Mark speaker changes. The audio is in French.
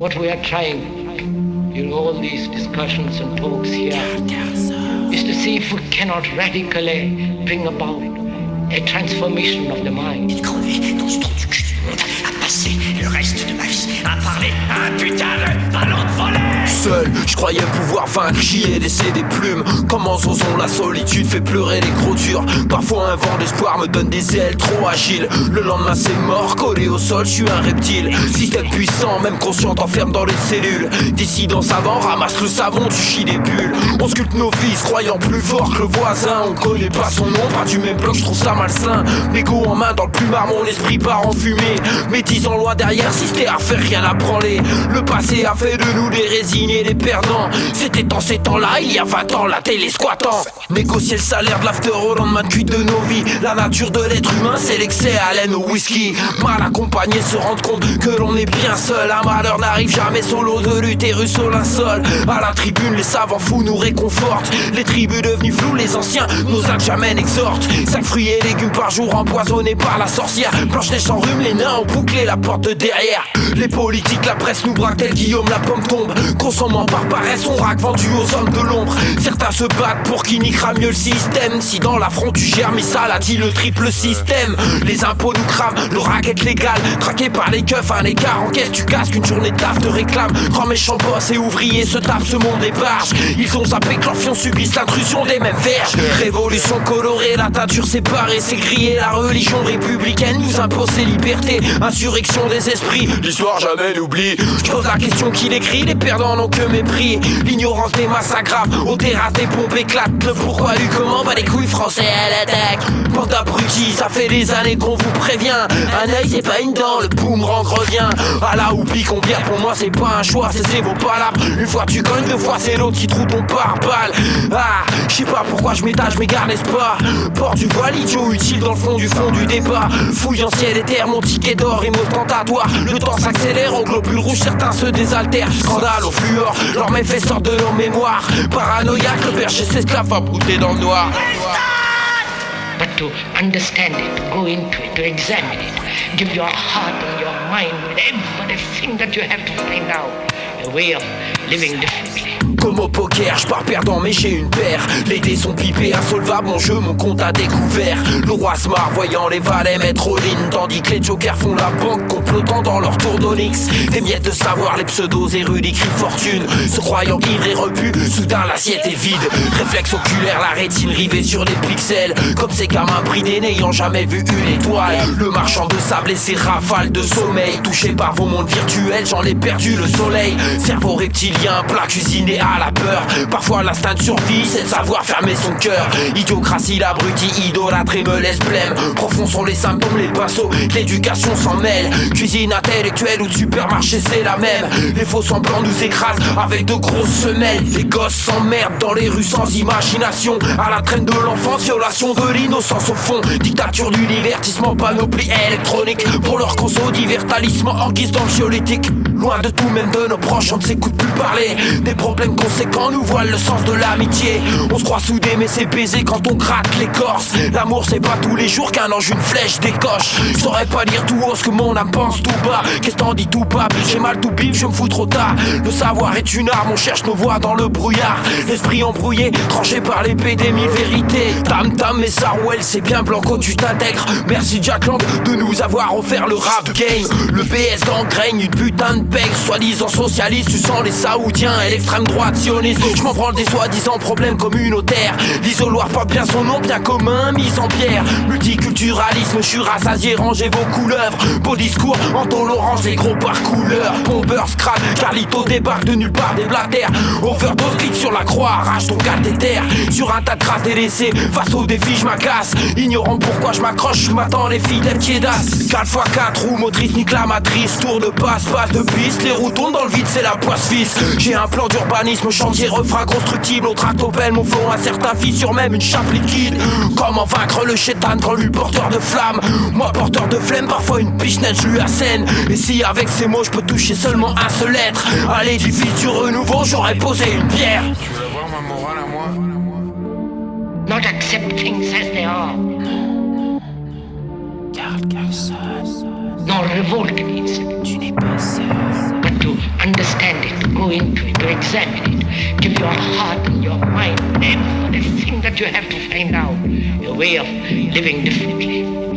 Speaker 1: What we are trying in all these discussions and talks here is to see if we cannot radically bring about a transformation of the mind.
Speaker 2: Et de crever dans ce trou du cul du monde, à passer le reste de ma vie à parler à un putain de ballon de volley.
Speaker 3: Seul, je croyais pouvoir vaincre, j'y ai laissé des plumes. Comment osons la solitude fait pleurer les gros durs. Parfois un vent d'espoir me donne des ailes trop agiles. Le lendemain c'est mort, collé au sol, je suis un reptile. Système puissant, même conscient, t'enferme dans les cellules. Dissident savant, ramasse le savon, tu chies des bulles. On sculpte nos fils, croyant plus fort que le voisin. On connaît pas son nom, pas du même bloc, je trouve ça malsain. L'ego en main dans le plumard, mon esprit part en fumée. Mais 10 ans loin derrière, si c'était à faire, rien à branler. Le passé a fait de nous des résignés, des perdants. C'était en ces temps-là, il y a 20 ans, la télé squattant. Négocier le salaire de l'after au lendemain de cuite de nos vies. La nature de l'être humain, c'est l'excès à laine au whisky. Mal accompagné, se rendre compte que l'on est bien seul. Un malheur n'arrive jamais solo, de l'utérus au linceul. À la tribune, les savants fous nous réconfortent. Les tribus devenues floues, les anciens, nos actes jamais n'exhortent. 5 fruits et légumes par jour empoisonnés par la sorcière. Blanche-Neige sans rhume, les nains ont bouclé la porte de derrière. Les politiques, la presse nous braque, tel Guillaume, la pomme tombe. Consommant par paresse, on raque vendu aux hommes de l'ombre. Certains se battent pour qui niquera mieux le système. Si dans l'affront tu germes, ça l'a dit le triple système. Les impôts nous crament, le racket légal. Traqué par les keufs, un écart en caisse, tu casques. Une journée de taf te réclame. Grand méchant boss et ouvriers se tapent ce monde des barges. Ils ont zappé que leurs fions subissent l'intrusion des mêmes verges. Révolution colorée, la teinture séparée, c'est grillé. La religion républicaine nous impose ses libertés. Insurrection des esprits, l'histoire jamais n'oublie. Je pose la question qui l'écrit, les perdants n'ont que mépris. L'ignorance des massacres graves, au terrasse des bombes éclatent. Le pourquoi du comment, bah les couilles français à l'attaque. Bande d'abrutis, ça fait des années qu'on vous prévient. Un œil c'est pas une dent, le boomerang revient. À la oublie combien pour moi c'est pas un choix, c'est vos palabres. Une fois tu cognes, deux fois c'est l'autre qui trouve ton pare-balles. Ah, je sais pas pourquoi je m'étage, m'égare n'est-ce pas. Port du voile, idiot utile dans le fond du débat. Fouille en ciel et terre, mon ticket d'or et mon tentatoire. Le temps s'accélère, au globule rouge certains se désaltèrent. Scandale au fluor, leurs méfaits sortent de leur mémoire. Paranoïaque, le berger s'esclave à brouter dans le noir.
Speaker 1: But to understand it, go into it, to examine it, give your heart and your mind with everything that you have to find out a way of living differently.
Speaker 3: Comme au poker, je pars perdant mais j'ai une paire. Les dés sont pipés, insolvables, mon jeu, mon compte a découvert. Le roi se marre voyant les valets mettre all in. Tandis que les jokers font la banque, complotant dans leur tour d'Onyx. Des miettes de savoir, les pseudos érudits crient fortune. Se croyant ivres et repus, soudain l'assiette est vide. Réflexe oculaire, la rétine rivée sur les pixels. Comme ces gamins bridés n'ayant jamais vu une étoile. Le marchand de sable et ses rafales de sommeil. Touché par vos mondes virtuels, j'en ai perdu le soleil. Cerveau reptilien, plat cuisiné à la peur. Parfois l'instinct de survie, c'est de savoir fermer son cœur. Idiocratie, l'abruti, idolâtré me laisse blême. Profonds sont les symptômes, les pinceaux, l'éducation s'en mêle. Cuisine intellectuelle ou de supermarché, c'est la même. Les faux semblants nous écrasent avec de grosses semelles. Les gosses s'emmerdent dans les rues sans imagination. À la traîne de l'enfance, violation de l'innocence au fond. Dictature du divertissement, panoplie électronique. Pour leur conso, divertissement en guise d'anxiolytique. Loin de tout, même de nos proches, on ne s'écoute plus parler. Des problèmes conséquents nous voilent le sens de l'amitié. On se croit soudés mais c'est baisé quand on gratte l'écorce. L'amour c'est pas tous les jours qu'un ange une flèche décoche. Je saurais pas dire tout haut ce que mon âme pense tout bas. Qu'est-ce t'en dis tout bas, j'ai mal tout bif, je me fous trop tard. Le savoir est une arme, on cherche nos voix dans le brouillard. L'esprit embrouillé, tranché par l'épée des mille vérités. Tam tam et Sarwell, c'est bien Blanco, tu t'intègres. Merci Jack Lang de nous avoir offert le rap game. Le BS gangrène, une putain de peg. Soi-disant socialiste, tu sens les saoudiens et l'extrême droite sioniste. Je m'en branle des soi-disant problèmes communautaires. L'isoloir porte bien son nom, bien commun, mise en pierre. Multiculturalisme, je suis rassasié, rangez vos couleuvres. Beau discours, en tôle orange, les gros par couleur. Bomber, scrap, Carlito débarque de nulle part des blatères. Overdose, clique sur la croix, arrache ton cathéter. Sur un tas de crasses délaissées, face au défi, je m'agace. Ignorant pourquoi je m'accroche, je m'attends les filles des piédas. 4x4, roue motrice, nique la matrice. Tour de passe, passe de piste. Les roues tournent dans le vide, c'est la poisse fils. J'ai un plan d'urbanisme, chantier, refrain constructible. Au tractopelle, mon flot, un certain fissure, même une chape liquide. Comment vaincre le chétan quand lui porteur de flamme. Moi porteur de flemme, parfois une pichenette, je lui assène. Et si avec ces mots je peux toucher seulement un seul être, à l'édifice du renouveau, j'aurais posé une pierre.
Speaker 4: Tu veux voir ma morale à moi?
Speaker 1: Not accept things as they are.
Speaker 2: Garde seul.
Speaker 1: Nor revolt against them.
Speaker 2: Tu n'es pas seul.
Speaker 1: But to understand it, to go into it, to examine it. Give your heart and your mind, everything that you have to find out, a way of living differently.